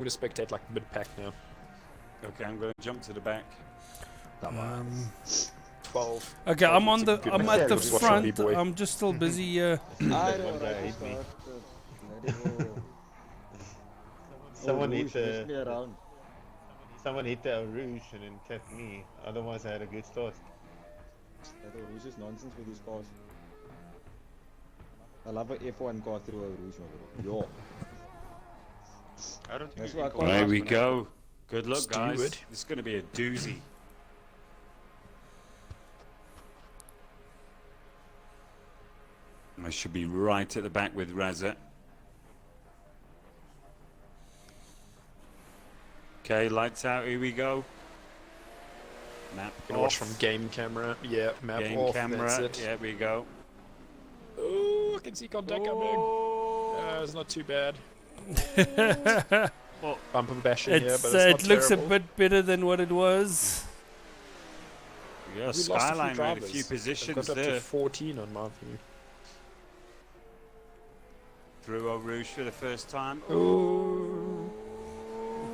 I'm gonna spectate like mid-pack now. Okay, I'm going to jump to the back. 12. Okay, I'm looks on a the. good I'm match. at the Just watch front. B-boy. I'm just still busy. Someone hit a rouge and then tapped me. Otherwise, I had a good start. Rouge is nonsense with these cars. I love an F1 car through a rouge. Yo. I don't think That's we what can I call There it. we go. Good luck, Steward. guys. This is going to be a doozy. I should be right at the back with Lazer. Okay, lights out. Here we go. Map You can watch from game camera. Yeah, map Game off. camera. That's it. Yeah, we go. Oh, I can see contact coming. It's not too bad. Well, Bumper bashing here, It's, but it's not it looks terrible. a bit better than what it was. yeah, We lost a few Skyline made a drivers. few They've positions got up there. to 14 on my view. Through Eau Rouge for the first time. Ooh.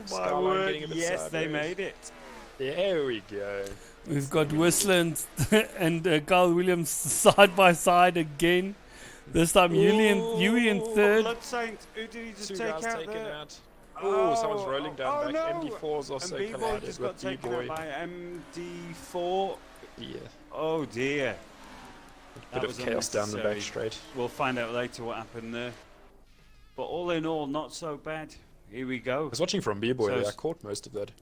My Skyline word, getting a bit yes, they sideways. made it. There we go. We've got Whistler and Carl Williams side by side again. This time Yui in third. Blood Saint, who did he just Two take guys out taken there? out. Oh, someone's rolling down oh back. no. MD4's also And B-Boy collided just got with taken out B-Boy. by MD4. Yeah. Oh dear. Bit of chaos down the back straight. We'll find out later what happened there. But all in all, not so bad. Here we I go. was watching from B-Boy So there. I s- caught most of that.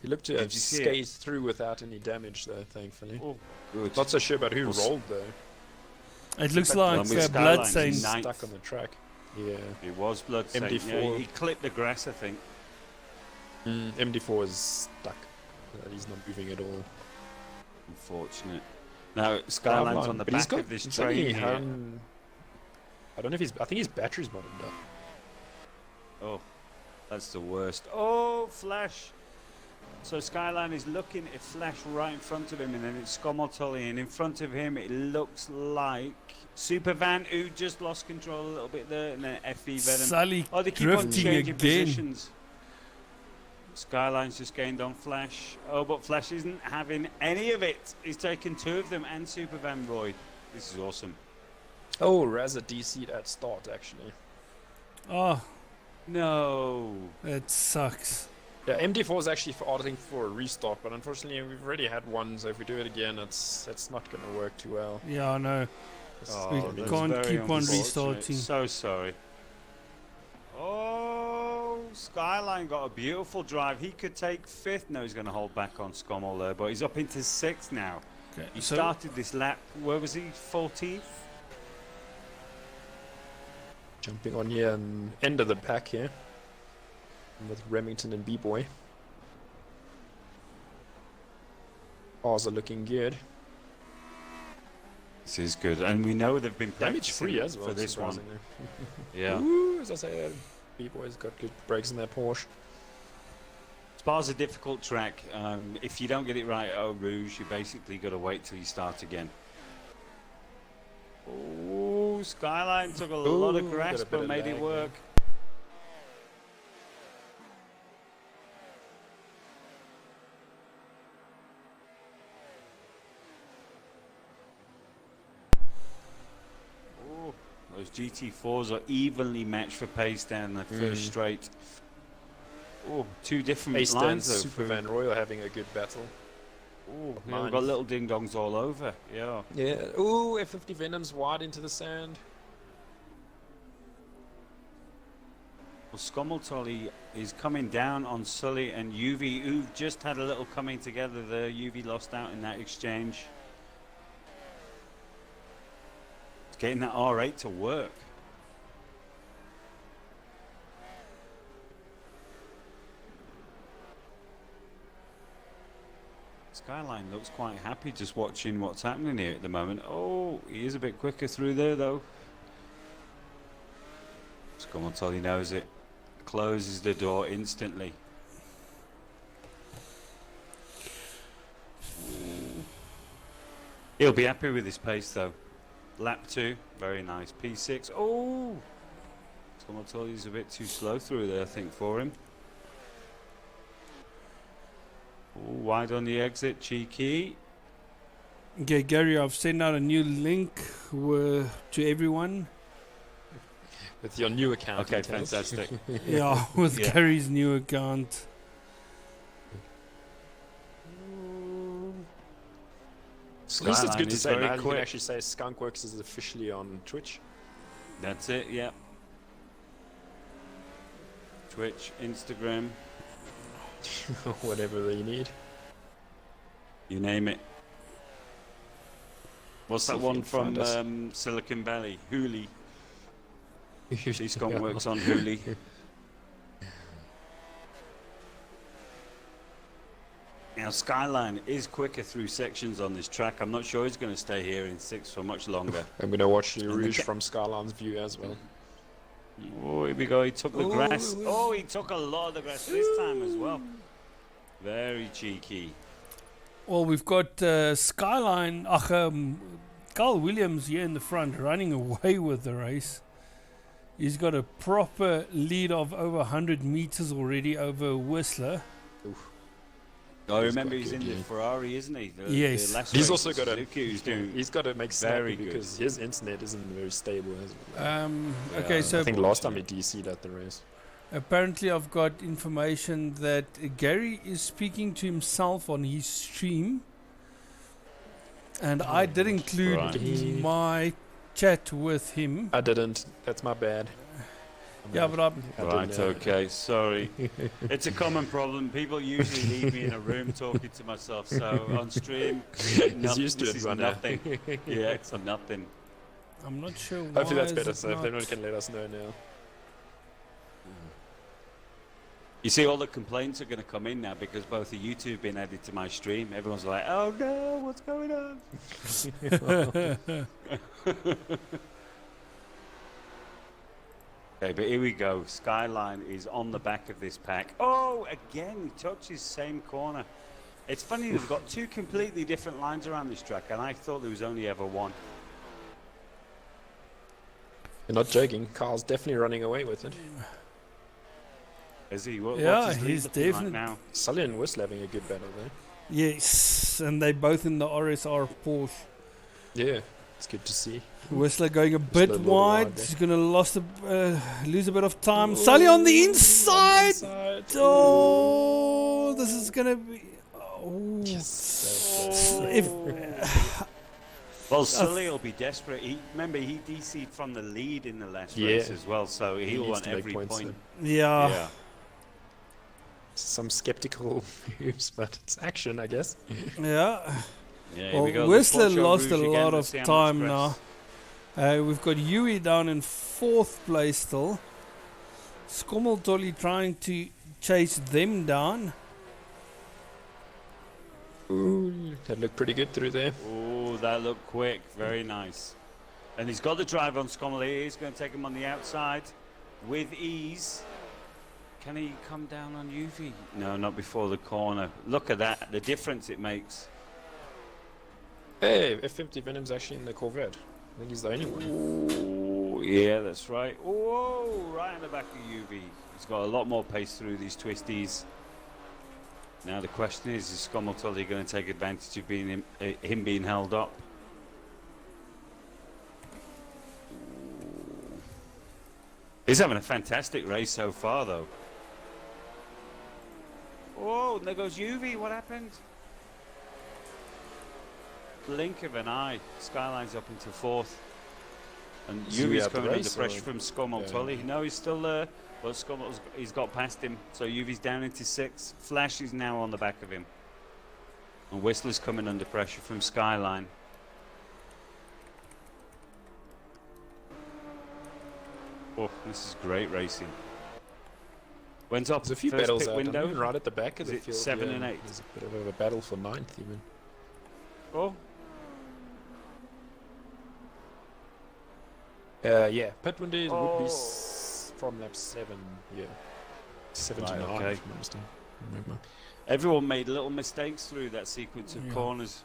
He looked to Did have you see it? skazed through without any damage though, thankfully. Oh, good. Not so sure about who Well, rolled though. It looks Well, like with Blood Skyline, Saint. he's ninth. Stuck on the track. Yeah. It was Blood Saint. MD4. Yeah, he clipped the grass, I think. MD4 is stuck. He's not moving at all. Unfortunate. Now, Skyline's on the But he's back got of this it's train only, here. I don't know if he's. I think his battery's bottomed up. Oh, that's the worst. Oh, Flash. So Skyline is looking at Flash right in front of him, and then it's Skomotoli, and in front of him it looks like Supervan, who just lost control a little bit there, and then FE Venom. Sully Oh, they keep on drifting changing again. positions. Skyline's just gained on Flash. Oh, but Flash isn't having any of it. He's taken two of them and Supervan Roy. This is awesome. Oh, Raza DC'd at start actually. Oh, No. that sucks. Yeah, MD4 is actually auditing for a restart, but unfortunately we've already had one, so if we do it again, it's not going to work too well. Yeah, I know. Oh, We that's can't very keep on unfortunate. restarting. So sorry. Oh, Skyline got a beautiful drive. He could take fifth. No, he's going to hold back on Scommel there, but he's up into sixth now. Okay, He so started this lap, where was he? 14th? Jumping on here and end of the pack here with Remington and B-Boy. Ours are looking good. This is good, and we know they've been Damage free practicing as well for this one. surprisingly. Yeah. Ooh, as I say, B-Boy's got good brakes in their Porsche. Spa's a difficult track. If you don't get it right at Eau Rouge, you basically got to wait till you start again. Oh, Skyline took a lot of Ooh, grass, got a bit but of made it lag work. Oh, those GT4s are evenly matched for pace down the first straight. Oh, two different Ace and lines though. Superman Royal having a good battle. Oh, yeah, Mine. we've got little ding dongs all over. Yeah. Yeah. Ooh, F50 Venom's wide into the sand. Well, Skomoltoli is coming down on Sully and UV, who've just had a little coming together there. UV lost out in that exchange. It's getting that R8 to work. Skyline looks quite happy just watching what's happening here at the moment. Oh, he is a bit quicker through there though. Skomoltoli knows it. Closes the door instantly. He'll be happy with his pace though. Lap 2, very nice. P6. Oh! Skomoltoli's a bit too slow through there, I think, for him. Ooh, wide on the exit, cheeky. Okay, Gary, I've sent out a new link to everyone. With your new account. Okay, details. fantastic. Yeah, with Yeah. Gary's new account. At least it's Skyline good to is say very now. You can quick. actually say Skunkworks is officially on Twitch. That's it, yeah. Twitch, Instagram, Whatever they need. you name it. What's See that if you one can find us. from Silicon Valley? Hooli. She's gone works on Hooli. Now, Skyline is quicker through sections on this track. I'm not sure he's going to stay here in 6 for much longer. I'm gonna watch the And the Rouge ca- from Skyline's view as well. Oh, here we go. He took the Oh, grass. it was- Oh, he took a lot of the grass this time as well. Very cheeky. Well, we've got Skyline, Carl Williams here in the front running away with the race. He's got a proper lead of over 100 meters already over Whistler. Oh, He's remember got he's good, in the yeah. Ferrari, isn't he? Yes. last He's race also was got a. Suzuki who's doing He's got to make very snappy good. because his internet isn't very stable. As well. Okay, so I think last time he DC'd at the race. apparently I've got information that Gary is speaking to himself on his stream. And I did include Right. my chat with him. I didn't. That's my bad. Yeah, but I'm, I Right, didn't, okay, sorry. It's a common problem. People usually leave me in a room talking to myself, so on stream, He's used to this it, is Runner. nothing. Yeah, it's nothing. I'm not sure why. Hopefully that's is better, it so if not- anyone can let us know now. You see, all the complaints are going to come in now because both of you two have been added to my stream. Everyone's like, oh no, what's going on? Okay, but here we go. Skyline is on the back of this pack. Oh, again, he touches same corner. It's funny, they've got 2 completely different lines around this track, and I thought there was only ever one. You're not joking. Carl's definitely running away with it. Is he? What, Yeah, what's his lead he's looking like definitely- now. Sully and Whistler having a good battle there. Yes, and they both in the RSR Porsche. Yeah, it's good to see. Whistler going a Whistler a bit little wide. wide there. He's going to lose a bit of time. Sully on the inside. Oh, this is going to be. Oh. Yes. If, Well, Sully will be desperate. Remember, he DC'd from the lead in the last Yeah. race as well, so He he'll needs want to make every points, point. yeah. Yeah. Some skeptical moves, but it's action, I guess. Yeah. Yeah, here Well, we go. the Whistler Porsche lost a Rouge again. lot Let's of see how much time grass- now. We've got Yui down in 4th place still. Skommeltolly trying to chase them down. Ooh, that looked pretty good through there. Oh, that looked quick. Very nice. And he's got the drive on Scommel. He's going to take him on the outside with ease. Can he come down on UV? No, not before the corner. Look at that, the difference it makes. Hey, F50 Venom's actually in the Corvette. I think he's the only one. Oh, yeah, that's right. Oh, right in the back of UV. He's got a lot more pace through these twisties. Now the question is Skommeltolly going to take advantage of being him being held up? He's having a fantastic race so far, though. Oh, and there goes UV. What happened? Blink of an eye. Skyline's up into 4th. And Is he UV's out the coming under race, pressure or- from Skommeltolly. No, he's still there. But Skommel's he's got past him. So UV's down into 6th. Flash is now on the back of him. And Whistler's coming under pressure from Skyline. Oh, this is great racing. When's up? There's a few first battles pit out. window. Even right at the back of Is the it field. 7 yeah, and 8? There's a bit of a battle for 9th even. Oh, Yeah, pit window would be Oh. from lap 7. Yeah, 7 to Right, 9. okay. If I'm not mistaken. Remember. everyone made little mistakes through that sequence of Yeah. corners.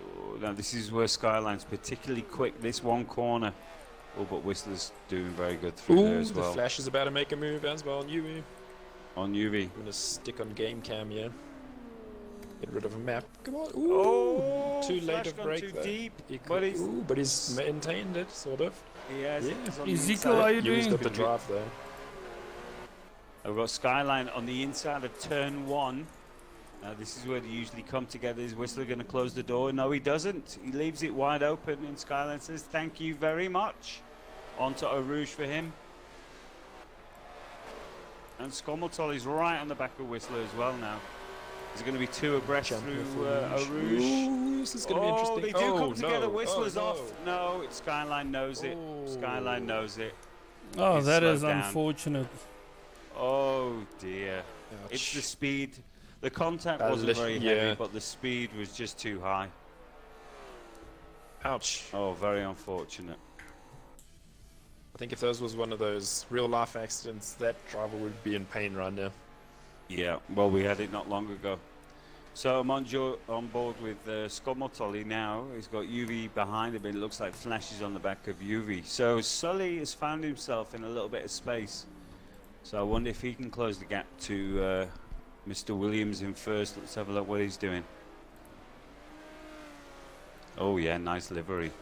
Oh, now this is where Skyline's particularly quick. This one corner. Oh, but Whistler's doing very good through there Ooh, as the well. Flash is about to make a move as well. Yui. On UV. I'm gonna stick on game cam, yeah. Get rid of a map. Come on. Ooh. Oh, Too late Flash of gone break too there. deep. He But could, he's, but he's maintained it, sort of. he has Yeah. he's on the Ezekiel, inside. how you Yui's doing? got the drive there. I've got Skyline on the inside of turn 1. This is where they usually come together. Is Whistler going to close the door? No, he doesn't. He leaves it wide open, and Skyline says, thank you very much. On to Eau Rouge for him. And Skommeltol is right on the back of Whistler as well now. There's going to be 2 abreast Champion through for Eau Rouge. Ooh, this is gonna be interesting. They do come together. No. Whistler's no. off. No, it's Skyline knows it. Skyline knows it. Oh, He's that slowed is down. unfortunate. Oh dear. Ouch. It's the speed. The contact That wasn't lit- very yeah. heavy, but the speed was just too high. Ouch. Oh, very unfortunate. I think if those was one of those real life accidents, that driver would be in pain right now. Yeah, well, we had it not long ago. So I'm on board with Skomotoli now. He's got UV behind him. It looks like Flash is on the back of UV. So Sully has found himself in a little bit of space. So I wonder if he can close the gap to Mr. Williams in first. Let's have a look what he's doing. Oh yeah, nice livery.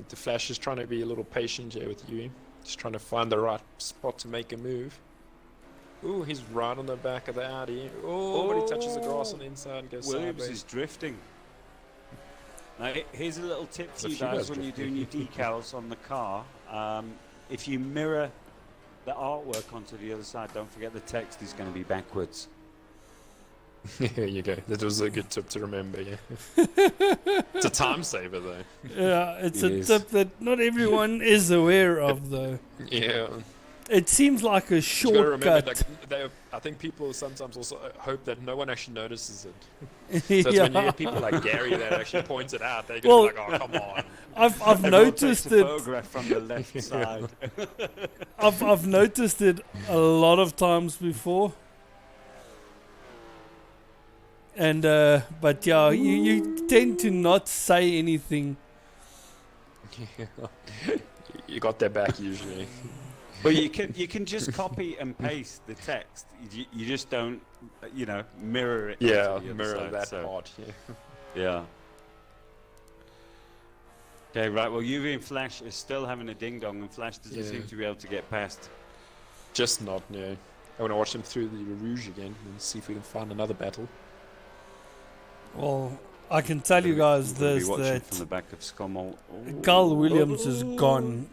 The Flash is trying to be a little patient here with Yui. Just trying to find the right spot to make a move. Ooh, he's right on the back of the Audi. Oh, but he touches the grass on the inside and goes Williams sideways. is drifting. Now, here's a little tip for There's a you few guys guys when you're doing drifting. your decals on the car. If you mirror the artwork onto the other side, don't forget the text is going to be backwards. There you go. That was a good tip to remember, yeah. It's a time saver, though. Yeah, it's It a is. tip that not everyone is aware of, though. Yeah. It seems like a You gotta remember, shortcut. I think people sometimes also hope that no one actually notices it. Yeah. So it's when you get people like Gary that actually points it out, they're Well, gonna be like, oh, come on. I've Everyone noticed takes a it. photograph from the left side. I've noticed it a lot of times before. And but yeah, you tend to not say anything. You got their back usually. But you can just copy and paste the text. You just don't, mirror it. Yeah, onto the other mirror side, that so, part. Yeah. Yeah. Okay, right. Well, UV and Flash is still having a ding dong, and Flash doesn't Yeah. seem to be able to get past. Just not, no. I want to watch them through the Rouge again and see if we can find another battle. Well, I can tell you guys We'll be this, watching that from the back of Scommel. Carl Williams is gone.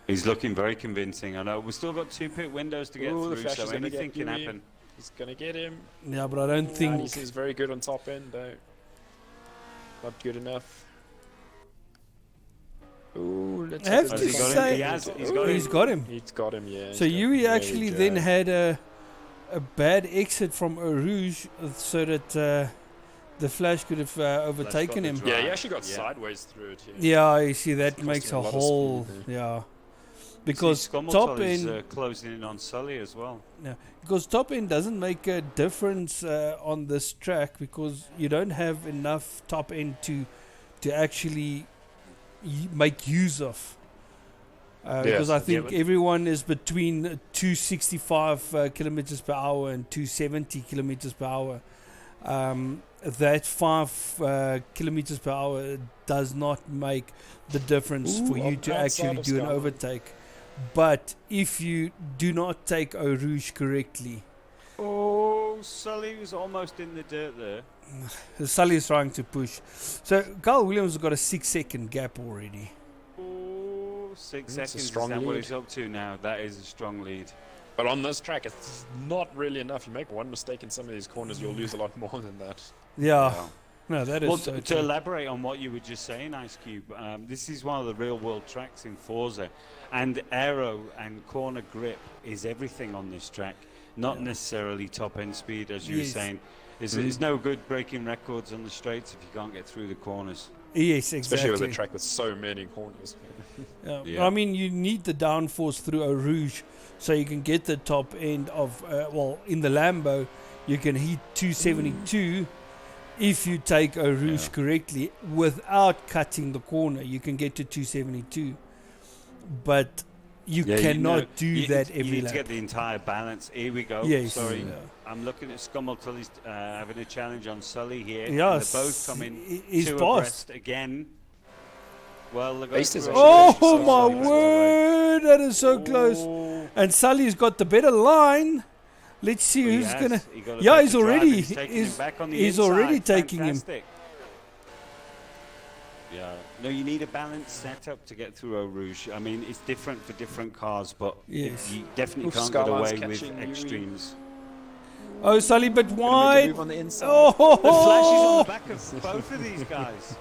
He's looking very convincing. I know. We've still got 2 pit windows to get Ooh, the through, Flash so is gonna anything get can Yui. happen. He's gonna get him. Yeah, but I don't He think. seems very good on top end, though. Not good enough. Ooh, let's I have hope to it's Has he fine. got him? say- He has. He's Ooh, got He's him. got him. He's got him, yeah. So he's got him. Yui There actually you then go. had a bad exit from Eau Rouge, so that the Flash could have overtaken got the him. drive. Yeah, he actually got Yeah. sideways through it. Yeah, you see, that Cost makes him a a lot of whole. speed Yeah. Because See, Scommel top is end, closing in on Sully as well. because top end doesn't make a difference on this track, because you don't have enough top end to actually make use of. Because I think but- everyone is between 265 kilometers per hour and 270 kilometers per hour. That 5 kilometers per hour does not make the difference for Ooh, you on to the actually outside of do an Skyline. overtake. But if you do not take Eau Rouge correctly, Oh, Sully was almost in the dirt there. Sully is trying to push. So Carl Williams has got a 6-second gap already. Oh, 6 That's a seconds. strong Is that what lead. he's up to now? That is a strong lead. But on this track, it's not really enough. You make one mistake in some of these corners, you'll lose a lot more than that. Yeah, Yeah. no, that is Well, so to true. elaborate on what you were just saying, Ice Cube, this is one of the real world tracks in Forza, and aero and corner grip is everything on this track, not Yeah. necessarily top end speed, as you were Yes. saying. It's no good breaking records on the straights if you can't get through the corners. Yes, exactly. Especially with a track with so many corners. Yeah. Yeah. I mean, you need the downforce through Eau Rouge so you can get the top end of, in the Lambo, you can hit 272, if you take Eau Rouge correctly without cutting the corner, you can get to 272. But you cannot do that you every need lap. to get the entire balance. Here we go. Yes. Sorry. Yeah. I'm looking at Scummel Tully's having a challenge on Sully here. Yes, And they're both coming he's two boss. abreast again. Well, they're going Ace is through actually a- Oh so my sorry, by the way. word, that is so close. Oh, And Sully's got the better line. Let's see he who's has. gonna. He got a Yeah, better he's drive, already. and he's taking him back on the He's inside. already taking him. Fantastic. Yeah. No, you need a balanced setup to get through Eau Rouge. I mean, it's different for different cars, but Yes. you definitely Oof, can't get Skyline's away with catching Yuri. extremes. Oh, Sully, but Gonna make a wide. move on the inside. Oh, The flash is on the back of both of these guys.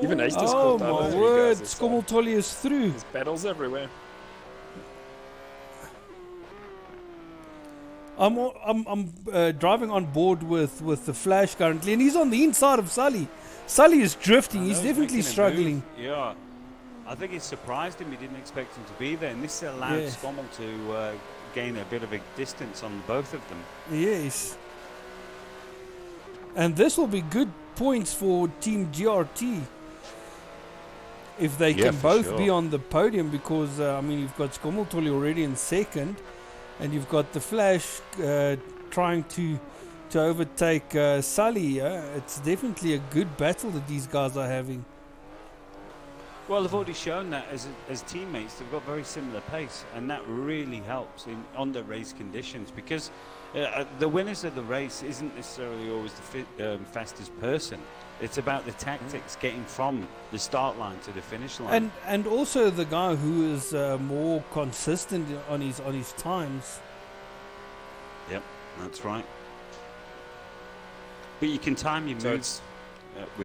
Even Ace just oh caught the other my three word, guys this time. Skommeltolly is through. There's battles everywhere. I'm driving on board with the Flash currently, and he's on the inside of Sully. Sully is drifting. I He's know, definitely making a struggling. move. Yeah. I think it surprised him. He didn't expect him to be there. And this allowed Yes. Scommel to gain a bit of a distance on both of them. Yes. And this will be good points for Team GRT if they Yeah, can for both sure. be on the podium, because I mean, you've got Skommeltolly already in second, and you've got the Flash trying to overtake Sully. It's definitely a good battle that these guys are having. Well, they've already shown that as teammates, they've got very similar pace, and that really helps on the race conditions, because the winners of the race isn't necessarily always the fastest person. It's about the tactics, getting from the start line to the finish line. And also the guy who is more consistent on his times. Yep, that's right. But you can time your So moves it's